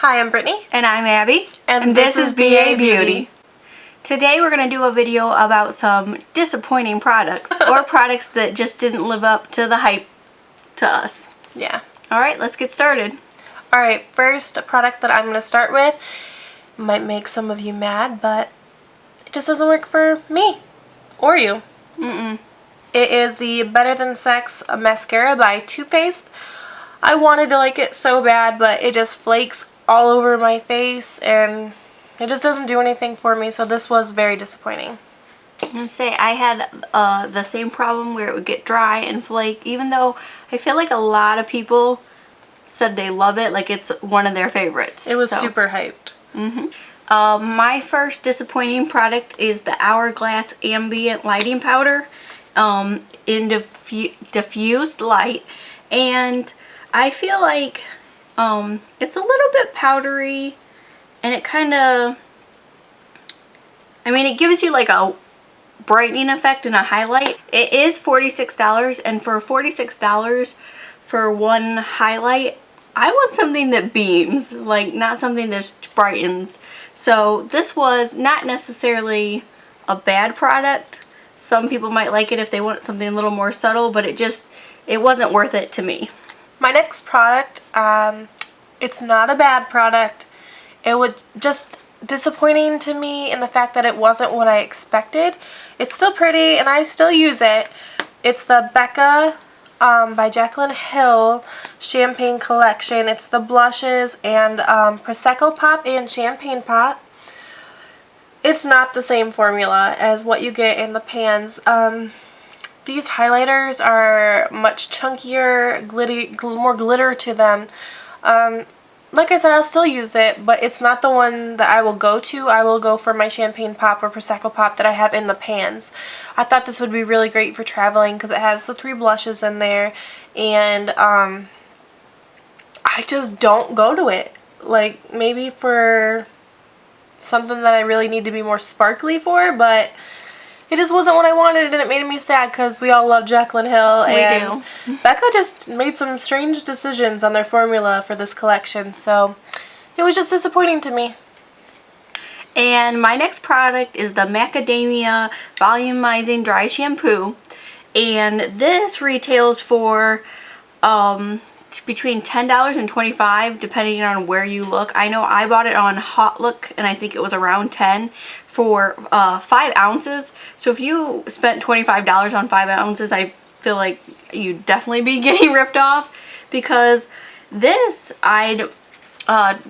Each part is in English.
Hi, I'm Brittany. And I'm Abby. And this is BA Beauty. Today we're going to do a video about some disappointing products or products that just didn't live up to the hype to us. Yeah. Alright, let's get started. Alright, first product that I'm going to start with might make some of you mad, but it just doesn't work for me or you. It is the Better Than Sex mascara by Too Faced. I wanted to like it so bad, but it just flakes all over my face and it just doesn't do anything for me, so this was very disappointing. I'm going to say I had the same problem where it would get dry and flake, even though I feel like a lot of people said they love it, like it's one of their favorites. It was super hyped. My first disappointing product is the Hourglass Ambient Lighting Powder in diffused light, and I feel like it's a little bit powdery, and it kind of, I mean, it gives you like a brightening effect and a highlight. It is $46, and for $46 for one highlight, I want something that beams, like not something that brightens. So this was not necessarily a bad product. Some people might like it if they want something a little more subtle, but it wasn't worth it to me. My next product, it's not a bad product. It was just disappointing to me in the fact that it wasn't what I expected. It's still pretty and I still use it. It's the Becca by Jaclyn Hill Champagne Collection. It's the blushes and Prosecco Pop and Champagne Pop. It's not the same formula as what you get in the pans. These highlighters are much chunkier, more glitter to them. Like I said, I'll still use it, but it's not the one that I will go to. I will go for my Champagne Pop or Prosecco Pop that I have in the pans. I thought this would be really great for traveling because it has the 3 blushes in there, and I just don't go to it. Like, maybe for something that I really need to be more sparkly for, but it just wasn't what I wanted, and it made me sad because we all love Jaclyn Hill. And we do. Becca just made some strange decisions on their formula for this collection, so it was just disappointing to me. And my next product is the Macadamia Volumizing Dry Shampoo, and this retails for between $10 and $25 depending on where you look. I know I bought it on Hot Look and I think it was around $10 for 5 ounces. So if you spent $25 on 5 ounces, I feel like you'd definitely be getting ripped off, because this, I'd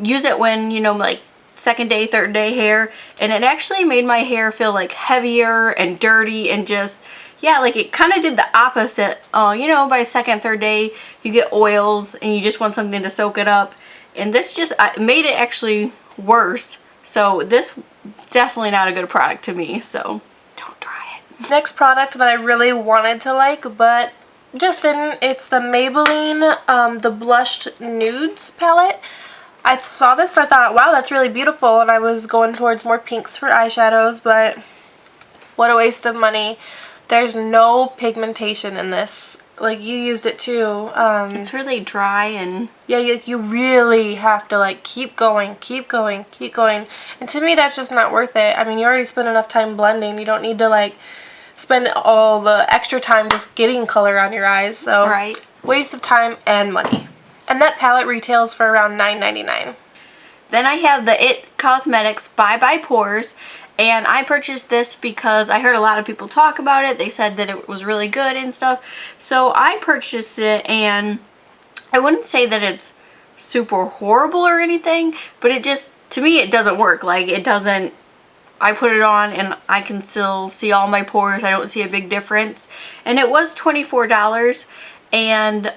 use it when, you know, like second day, third day hair, and it actually made my hair feel like heavier and dirty and just, yeah, like it kind of did the opposite. You know, by second, third day, you get oils and you just want something to soak it up. And this just made it actually worse. So this definitely not a good product to me, so don't try it. Next product that I really wanted to like, but just didn't, it's the Maybelline, the Blushed Nudes palette. I saw this and I thought, wow, that's really beautiful, and I was going towards more pinks for eyeshadows, but what a waste of money. There's no pigmentation in this. Like, you used it too. It's really dry, and yeah, you really have to like keep going, keep going, keep going. And to me, that's just not worth it. I mean, you already spent enough time blending. You don't need to like spend all the extra time just getting color on your eyes. So right. Waste of time and money. And that palette retails for around $9.99. Then I have the IT Cosmetics Bye Bye Pores, and I purchased this because I heard a lot of people talk about it. They said that it was really good and stuff. So I purchased it, and I wouldn't say that it's super horrible or anything, but it just, to me, it doesn't work. Like, it doesn't, I put it on and I can still see all my pores. I don't see a big difference. And it was $24, and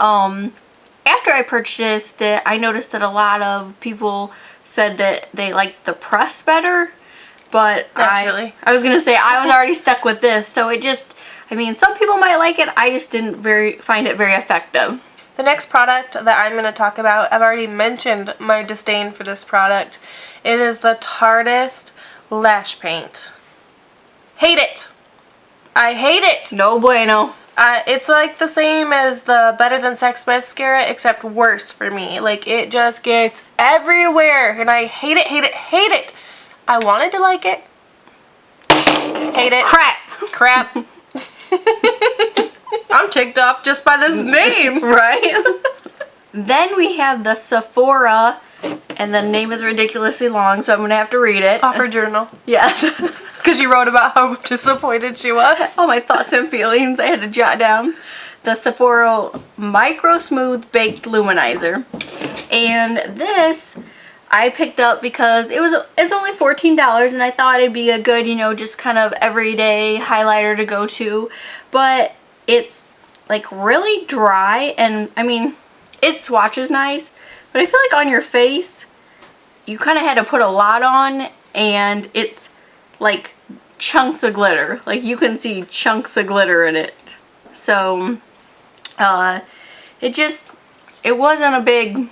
after I purchased it, I noticed that a lot of people said that they liked the press better. But I was going to say, I was already stuck with this. So it just, I mean, some people might like it. I just didn't find it very effective. The next product that I'm going to talk about, I've already mentioned my disdain for this product. It is the Tarteist Lash Paint. Hate it. I hate it. No bueno. It's like the same as the Better Than Sex mascara, except worse for me. Like, it just gets everywhere, and I hate it, hate it, hate it. I wanted to like it. Hate it. Crap. Crap. I'm ticked off just by this name. Right? Then we have the Sephora, and the name is ridiculously long, so I'm going to have to read it. Offer journal. Yes. Because she wrote about how disappointed she was. All my thoughts and feelings I had to jot down. The Sephora Micro Smooth Baked Luminizer. And this I picked up because it's only $14 and I thought it'd be a good, you know, just kind of everyday highlighter to go to. But it's like really dry, and I mean, it swatches nice, but I feel like on your face you kind of had to put a lot on, and it's like chunks of glitter. Like, you can see chunks of glitter in it. So it wasn't a big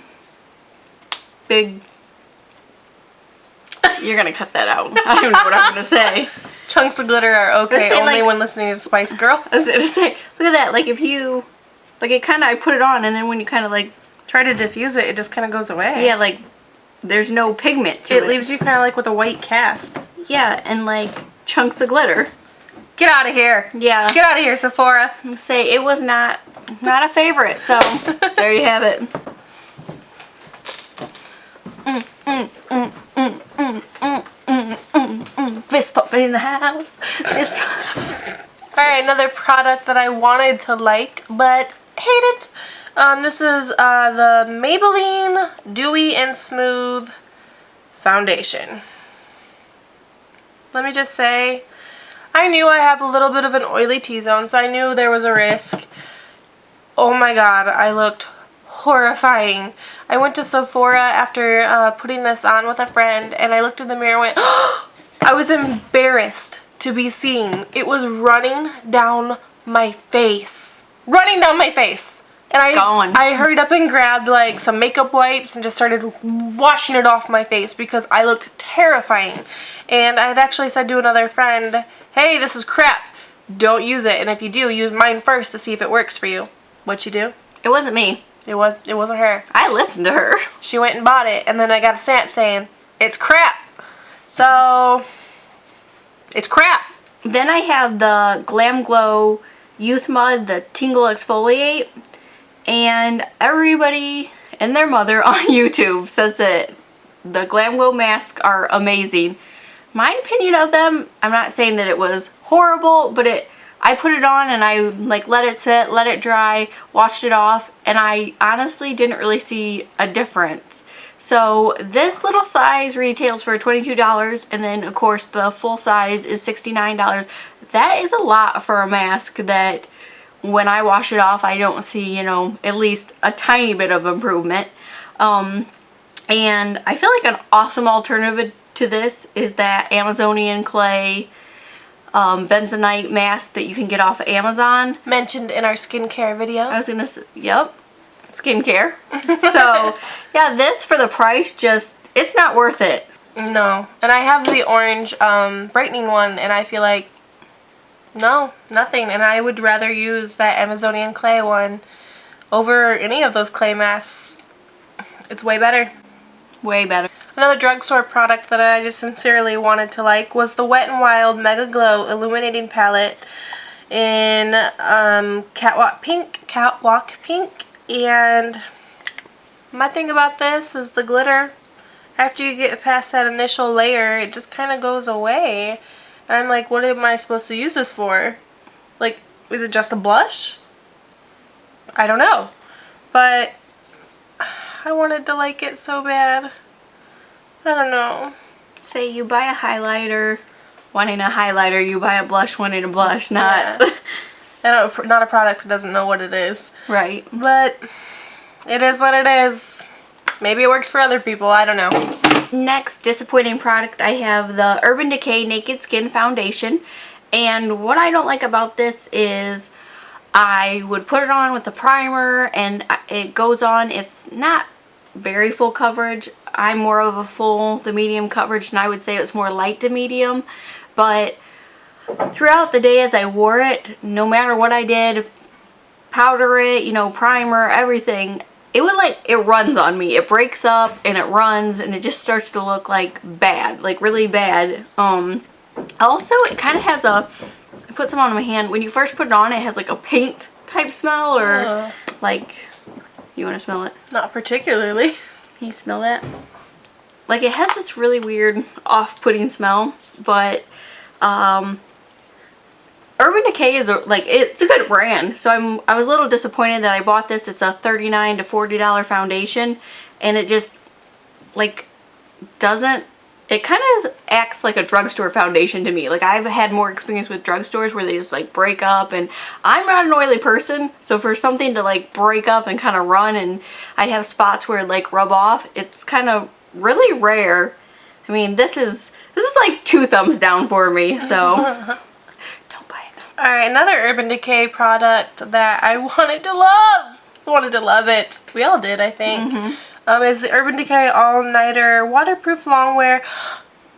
you're gonna cut that out. I don't know what I'm gonna say. Chunks of glitter are okay Say, only like, when listening to Spice Girls. I was gonna say, look at that. Like, if you, like, it kind of, I put it on, and then when you kind of like Try to diffuse it, it just kind of goes away. yeah, like, there's no pigment to it. It leaves you kind of like with a white cast. Yeah, and like chunks of glitter. Get out of here. Yeah. Get out of here, Sephora. Say it was not a favorite. So there you have it. Fist pumping in the house. Alright, another product that I wanted to like, but hate it. This is the Maybelline Dewy and Smooth Foundation. Let me just say, I knew I have a little bit of an oily T-zone, so I knew there was a risk. Oh my god, I looked horrifying. I went to Sephora after putting this on with a friend, and I looked in the mirror and went, I was embarrassed to be seen. It was running down my face. Running down my face. And I hurried up and grabbed like some makeup wipes and just started washing it off my face because I looked terrifying. And I had actually said to another friend, hey, this is crap. Don't use it. And if you do, use mine first to see if it works for you. What'd you do? It wasn't me. It wasn't her. I listened to her. She went and bought it, and then I got a stamp saying, it's crap. So, it's crap. Then I have the Glam Glow Youth Mud, the Tingle Exfoliate. And everybody and their mother on YouTube says that the Glam Glow masks are amazing. My opinion of them, I'm not saying that it was horrible, but I put it on and I like let it sit, let it dry, washed it off, and I honestly didn't really see a difference. So this little size retails for $22, and then of course the full size is $69. That is a lot for a mask that when I wash it off I don't see, you know, at least a tiny bit of improvement. And I feel like an awesome alternative to this is that Amazonian Clay bentonite mask that you can get off of Amazon. Mentioned in our skincare video. I was gonna say, yep, skincare. So yeah, this for the price, just, it's not worth it. No. And I have the orange brightening one, and I feel like, no, nothing. And I would rather use that Amazonian Clay one over any of those clay masks. It's way better. Way better. Another drugstore product that I just sincerely wanted to like was the Wet n Wild Mega Glow Illuminating Palette in Catwalk Pink. And my thing about this is the glitter. After you get past that initial layer, it just kind of goes away. And I'm like, what am I supposed to use this for? Like, is it just a blush? I don't know. But I wanted to like it so bad. I don't know. Say you buy a highlighter wanting a highlighter, you buy a blush wanting a blush, not... Yeah. Not a product that doesn't know what it is. Right. But it is what it is. Maybe it works for other people. I don't know. Next disappointing product, I have the Urban Decay Naked Skin Foundation. And what I don't like about this is I would put it on with the primer and it goes on. It's not very full coverage. I'm more of the medium coverage, and I would say it's more light to medium. But throughout the day as I wore it, no matter what I did, powder it, you know, primer, everything, it would like, it runs on me. It breaks up and it runs and it just starts to look like bad, like really bad. Also, it kind of has a, I put some on my hand. When you first put it on, it has like a paint type smell, or like, you want to smell it? Not particularly. Can you smell that? Like, it has this really weird off-putting smell, but Urban Decay is like, it's a good brand. So I was a little disappointed that I bought this. It's a $39 to $40 foundation, and it just like doesn't, it kind of acts like a drugstore foundation to me. Like, I've had more experience with drugstores where they just like break up, and I'm not an oily person, so for something to like break up and kind of run and I'd have spots where it like rub off, it's kind of really rare. I mean, this is like 2 thumbs down for me, so don't buy it. Alright, another Urban Decay product that I wanted to love. I wanted to love it. We all did, I think. Is the Urban Decay All Nighter Waterproof Longwear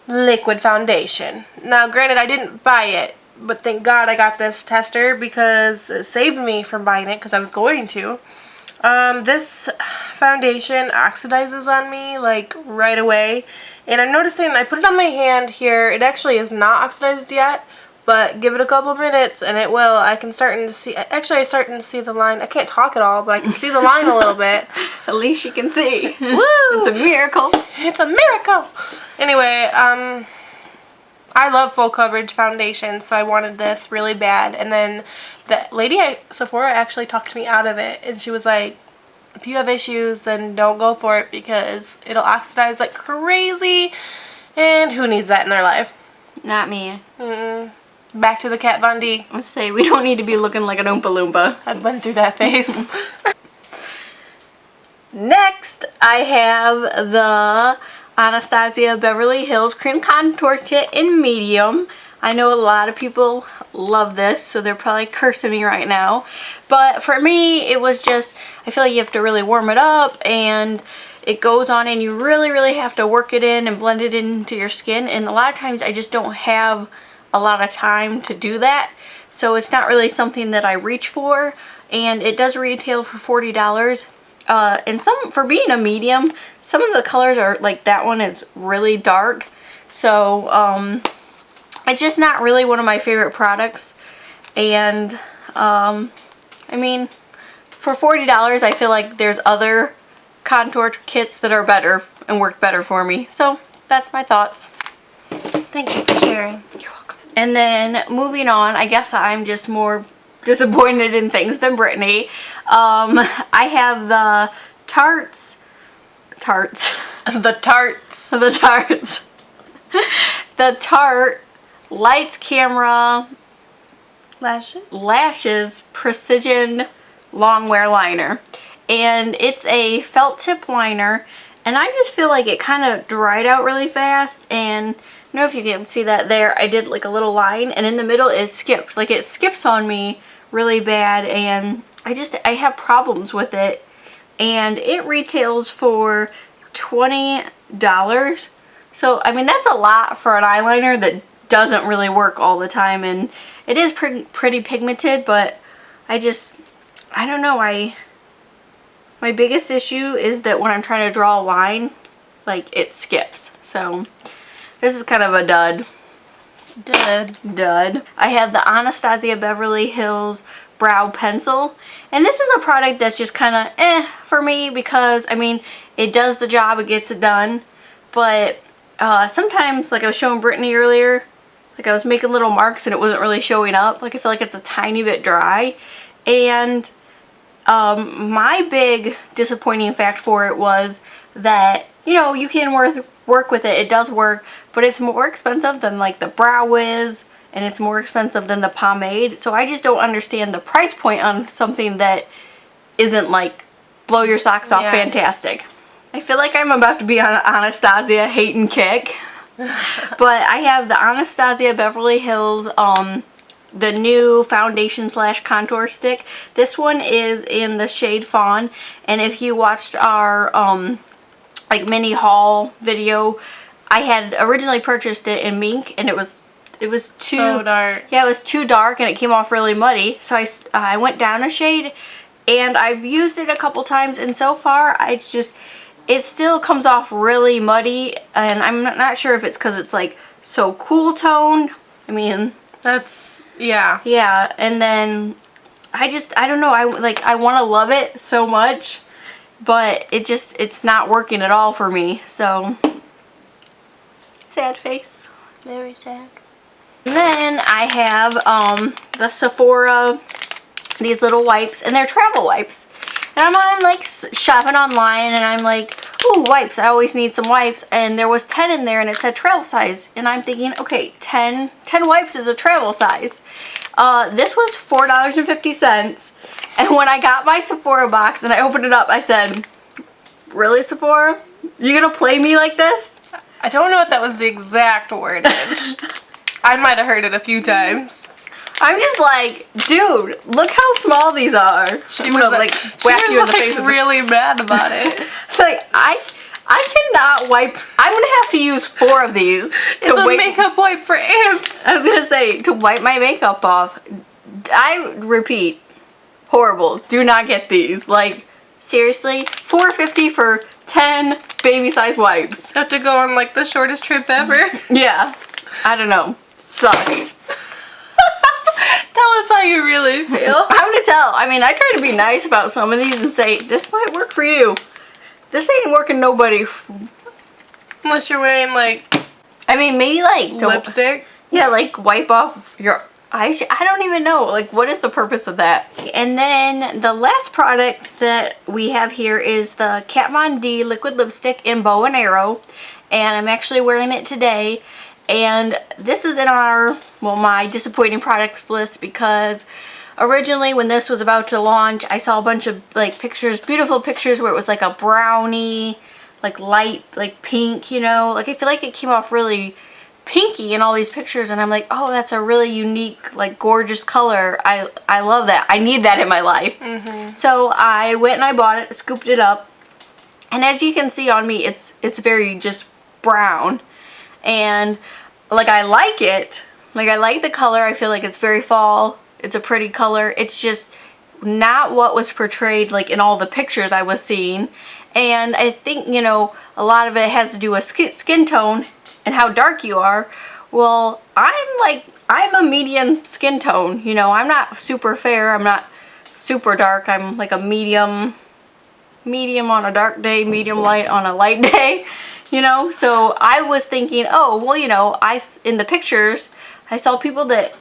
Liquid Foundation. Now, granted, I didn't buy it, but thank God I got this tester because it saved me from buying it because I was going to. This foundation oxidizes on me like right away, and I'm noticing, I put it on my hand here, it actually is not oxidized yet, but give it a couple minutes and it will. I can starting to see, actually I'm starting to see the line. I can't talk at all, but I can see the line a little bit. At least you can see. Woo! It's a miracle. It's a miracle! Anyway, I love full coverage foundation, so I wanted this really bad. And then the lady at Sephora actually talked me out of it, and she was like, if you have issues, then don't go for it because it'll oxidize like crazy, and who needs that in their life? Not me. Back to the Kat Von D. Let's say we don't need to be looking like an Oompa Loompa. I've been through that phase. Next, I have the Anastasia Beverly Hills Cream Contour Kit in medium. I know a lot of people love this, so they're probably cursing me right now. But for me, it was just, I feel like you have to really warm it up, and it goes on, and you really, really have to work it in and blend it into your skin. And a lot of times I just don't have a lot of time to do that, so it's not really something that I reach for. And it does retail for $40. And some, for being a medium, some of the colors are like, that one is really dark, so it's just not really one of my favorite products. And I mean, for $40 I feel like there's other contour kits that are better and work better for me. So that's my thoughts. Thank you for sharing. You're welcome. And then moving on, I guess I'm just more disappointed in things than Brittany. I have the Tarte Lights Camera Lashes Precision Longwear Liner, and it's a felt tip liner, and I just feel like it kind of dried out really fast. And I don't know if you can see that there, I did like a little line, and in the middle it skipped, like it skips on me really bad, and I have problems with it. And it retails for $20. So I mean, that's a lot for an eyeliner that doesn't really work all the time, and it is pretty pigmented, but I don't know, my biggest issue is that when I'm trying to draw a line, like, it skips. So this is kind of a dud. I have the Anastasia Beverly Hills Brow Pencil, and this is a product that's just kind of for me, because I mean, it does the job, it gets it done, but sometimes, like I was showing Brittany earlier, like I was making little marks and it wasn't really showing up. Like, I feel like it's a tiny bit dry. And my big disappointing fact for it was that, you know, you can work with it, it does work, but it's more expensive than like the Brow Wiz, and it's more expensive than the pomade. So I just don't understand the price point on something that isn't like blow your socks off fantastic. I feel like I'm about to be on Anastasia hate and kick. But I have the Anastasia Beverly Hills the new foundation slash contour stick. This one is in the shade Fawn, and if you watched our like mini haul video, I had originally purchased it in Mink, and it was it was too So dark. Yeah, it was too dark and it came off really muddy. So I went down a shade, and I've used it a couple times, and so far it's just, it still comes off really muddy, and I'm not sure if it's because it's like so cool toned. I mean, That's, yeah. yeah, and then I don't know, I want to love it so much, but it's not working at all for me. So sad face, very sad. And then I have the Sephora, these little wipes, and they're travel wipes. And I'm like shopping online, and I'm like, ooh, wipes, I always need some wipes. And there was 10 in there, and it said travel size. And I'm thinking, okay, 10 wipes is a travel size. This was $4.50. And when I got my Sephora box and I opened it up, I said, really, Sephora? You gonna play me like this? I don't know if that was the exact wordage. I might have heard it a few times. I'm just like, dude, look how small these are. She was like whack you in the face with it. really mad about it. It's like, I cannot wipe. I'm gonna have to use 4 of these It's a makeup wipe for ants. I was gonna say, to wipe my makeup off. I repeat, horrible. Do not get these. Like, seriously, $4.50 for 10 baby size wipes. Have to go on like the shortest trip ever. Yeah, I don't know. Sucks. Tell us how you really feel. I'm gonna tell. I mean, I try to be nice about some of these and say, this might work for you. This ain't working nobody. Unless you're wearing like I mean, maybe like lipstick. Yeah, like wipe off your eyes. I don't even know. Like, what is the purpose of that? And then the last product that we have here is the Kat Von D liquid lipstick in Bow and Arrow. And I'm actually wearing it today. And this is in our, well, my disappointing products list, because originally when this was about to launch, I saw a bunch of like pictures, beautiful pictures where it was like a brownie, like light, like pink, you know, like I feel like it came off really pinky in all these pictures, and I'm like, oh, that's a really unique, like gorgeous color. I love that. I need that in my life. So I went and I bought it, scooped it up, and as you can see on me, it's very just brown. And like, I like it. Like, I like the color. I feel like it's very fall. It's a pretty color. It's just not what was portrayed like in all the pictures I was seeing. And I think, you know, a lot of it has to do with skin tone and how dark you are. Well, I'm a medium skin tone. You know, I'm not super fair. I'm not super dark. I'm like a medium on a dark day, medium light on a light day. You know, so I was thinking, oh, well, you know, in the pictures, I saw people that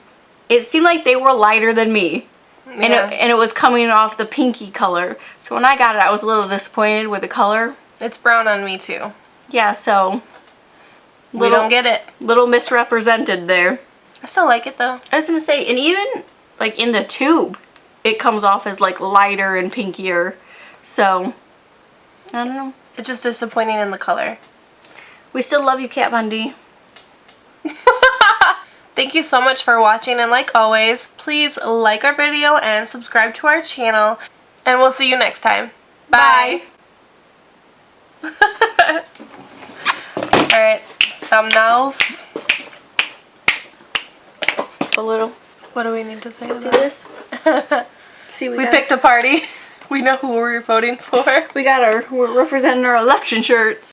it seemed like they were lighter than me. Yeah. And it was coming off the pinky color. So when I got it, I was a little disappointed with the color. It's brown on me too. Yeah, so We don't get it. Little misrepresented there. I still like it though. I was gonna say, and even like in the tube, it comes off as like lighter and pinkier. So I don't know. It's just disappointing in the color. We still love you, Kat Von D. Thank you so much for watching, and like always, please like our video and subscribe to our channel, and we'll see you next time. Bye. Alright, thumbnails. A little. What do we need to say? See this? See, We picked a party. We know who we're voting for. we're representing our election shirts.